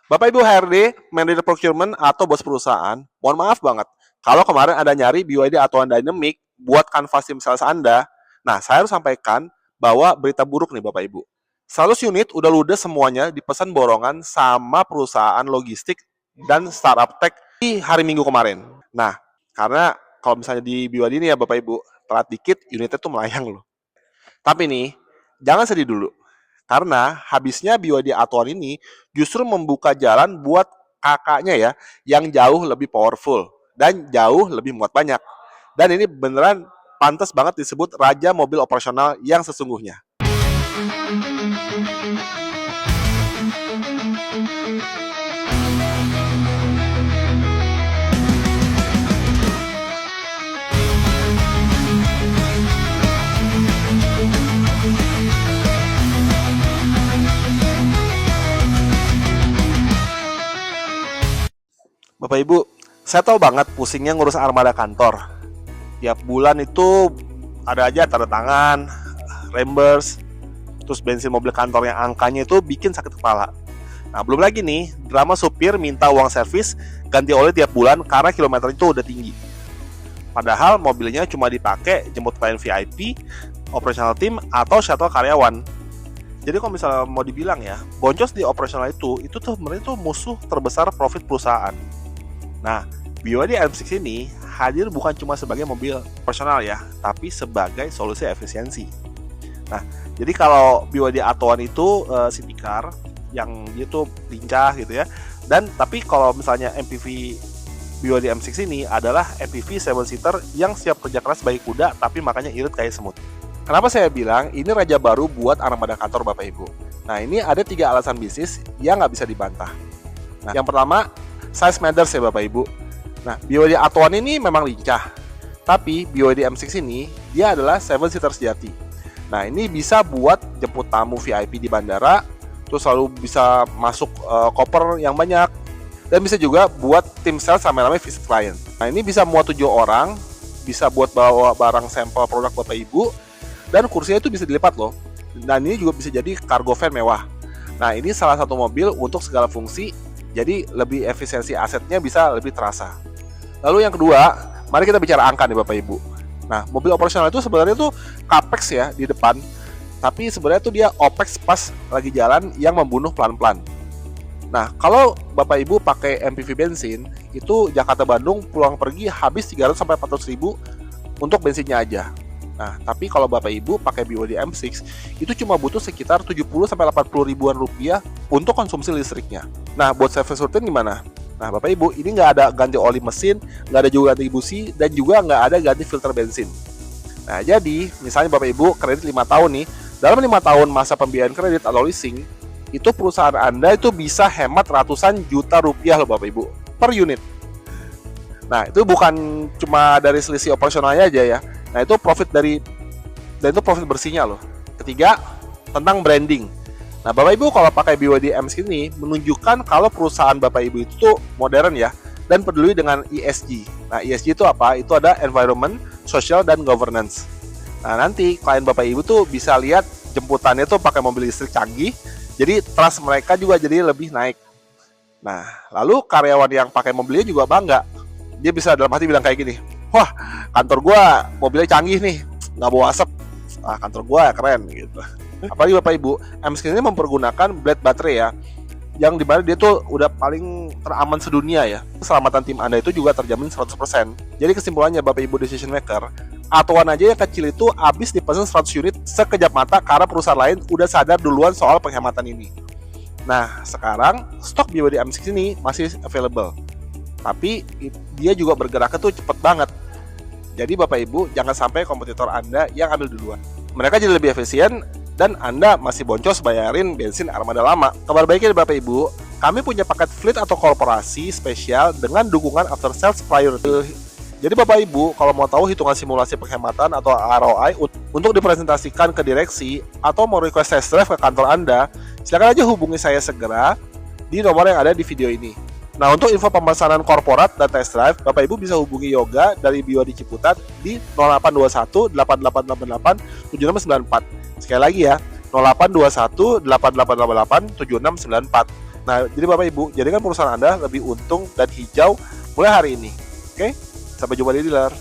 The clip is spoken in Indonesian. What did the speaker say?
Bapak Ibu HRD, manajer procurement atau bos perusahaan, mohon maaf banget. Kalau kemarin Anda nyari BYD atau Dynamic buat kanvas tim sales Anda, nah saya harus sampaikan bahwa berita buruk nih Bapak Ibu. 100 unit udah ludes semuanya dipesan borongan sama perusahaan logistik dan startup tech di hari Minggu kemarin. Nah, karena kalau misalnya di BYD ini ya Bapak Ibu, telat dikit unitnya tuh melayang loh. Tapi nih, jangan sedih dulu. Karena habisnya BYD Athlon ini justru membuka jalan buat kakaknya ya, yang jauh lebih powerful dan jauh lebih muat banyak. Dan ini beneran pantas banget disebut raja mobil operasional yang sesungguhnya. Bapak Ibu, saya tahu banget pusingnya ngurus armada kantor. Tiap bulan itu ada aja tanda tangan, reimburse, terus bensin mobil kantor yang angkanya itu bikin sakit kepala. Nah, belum lagi nih, drama supir minta uang servis ganti oli tiap bulan karena kilometer itu udah tinggi. Padahal mobilnya cuma dipakai jemput klien VIP, operational team, atau shuttle karyawan. Jadi kalau misalnya mau dibilang ya, boncos di operasional itu tuh sebenarnya tuh musuh terbesar profit perusahaan. Nah, BYD M6 ini hadir bukan cuma sebagai mobil personal ya, tapi sebagai solusi efisiensi. Nah, jadi kalau BYD Athlon itu city car yang dia tuh lincah gitu ya. Dan tapi kalau misalnya MPV BYD M6 ini adalah MPV 7-seater yang siap kerja keras baik kuda tapi makanya irit kayak semut. Kenapa saya bilang ini raja baru buat armada kantor Bapak Ibu? Nah, ini ada 3 alasan bisnis yang nggak bisa dibantah. Nah, yang pertama, size matters ya Bapak Ibu. Nah, BYD Athlon ini memang lincah, tapi BYD M6 ini dia adalah 7-seater sejati. Nah, ini bisa buat jemput tamu VIP di bandara, terus lalu bisa masuk koper yang banyak, dan bisa juga buat tim sales rame-rame visit klien. Nah, ini bisa muat 7 orang, bisa buat bawa barang sampel produk Bapak Ibu, dan kursinya itu bisa dilipat loh. Dan ini juga bisa jadi cargo van mewah. Nah, ini salah satu mobil untuk segala fungsi, jadi lebih efisiensi asetnya bisa lebih terasa. Lalu yang kedua, mari kita bicara angka nih Bapak Ibu. Nah, mobil operasional itu sebenarnya tuh capex ya di depan, tapi sebenarnya tuh dia opex pas lagi jalan yang membunuh pelan-pelan. Nah, kalau Bapak Ibu pakai MPV bensin, itu Jakarta Bandung pulang pergi habis 300 sampai 400 ribu untuk bensinnya aja. Nah, tapi kalau Bapak Ibu pakai BYD M6, itu cuma butuh sekitar 70 sampai 80 ribuan rupiah untuk konsumsi listriknya. Nah, buat service rutin gimana? Nah, Bapak Ibu, ini nggak ada ganti oli mesin, nggak ada juga ganti busi, dan juga nggak ada ganti filter bensin. Nah, jadi misalnya Bapak Ibu kredit 5 tahun nih, dalam 5 tahun masa pembiayaan kredit atau leasing, itu perusahaan Anda itu bisa hemat ratusan juta rupiah loh Bapak Ibu, per unit. Nah, itu bukan cuma dari selisih operasionalnya aja ya. Nah, itu profit dan itu profit bersihnya loh. Ketiga, tentang branding. Nah, Bapak Ibu kalau pakai BYD M6 ini menunjukkan kalau perusahaan Bapak Ibu itu tuh modern ya dan peduli dengan ESG. Nah, ESG itu apa? Itu ada environment, social, dan governance. Nah, nanti klien Bapak Ibu tuh bisa lihat jemputannya tuh pakai mobil listrik canggih, jadi trust mereka juga jadi lebih naik. Nah, lalu karyawan yang pakai mobilnya juga bangga. Dia bisa dalam hati bilang kayak gini, wah, kantor gua mobilnya canggih nih, nggak bawa asap. Kantor gua keren gitu. Apalagi Bapak Ibu, M6 ini mempergunakan blade baterai ya, yang dimana dia tuh udah paling teraman sedunia ya. Keselamatan tim Anda itu juga terjamin 100%. Jadi kesimpulannya Bapak Ibu decision maker, Athlon aja yang kecil itu habis dipesan 100 unit sekejap mata karena perusahaan lain udah sadar duluan soal penghematan ini. Nah, sekarang stok BYD M6 ini masih available. Tapi dia juga bergeraknya tuh cepet banget. Jadi Bapak Ibu jangan sampai kompetitor Anda yang ambil duluan. Mereka jadi lebih efisien dan Anda masih boncos bayarin bensin armada lama. Kabar baiknya Bapak Ibu, kami punya paket fleet atau korporasi spesial dengan dukungan after sales priority. Jadi Bapak Ibu kalau mau tahu hitungan simulasi penghematan atau ROI untuk dipresentasikan ke direksi atau mau request test drive ke kantor Anda, silakan aja hubungi saya segera di nomor yang ada di video ini. Nah, untuk info pemesanan korporat dan test drive, Bapak Ibu bisa hubungi Yoga dari BYD Ciputat di 0821 8888 7694. Sekali lagi ya, 0821 8888 7694. Nah, jadi Bapak Ibu, jadikan perusahaan Anda lebih untung dan hijau mulai hari ini. Oke? Sampai jumpa di dealer.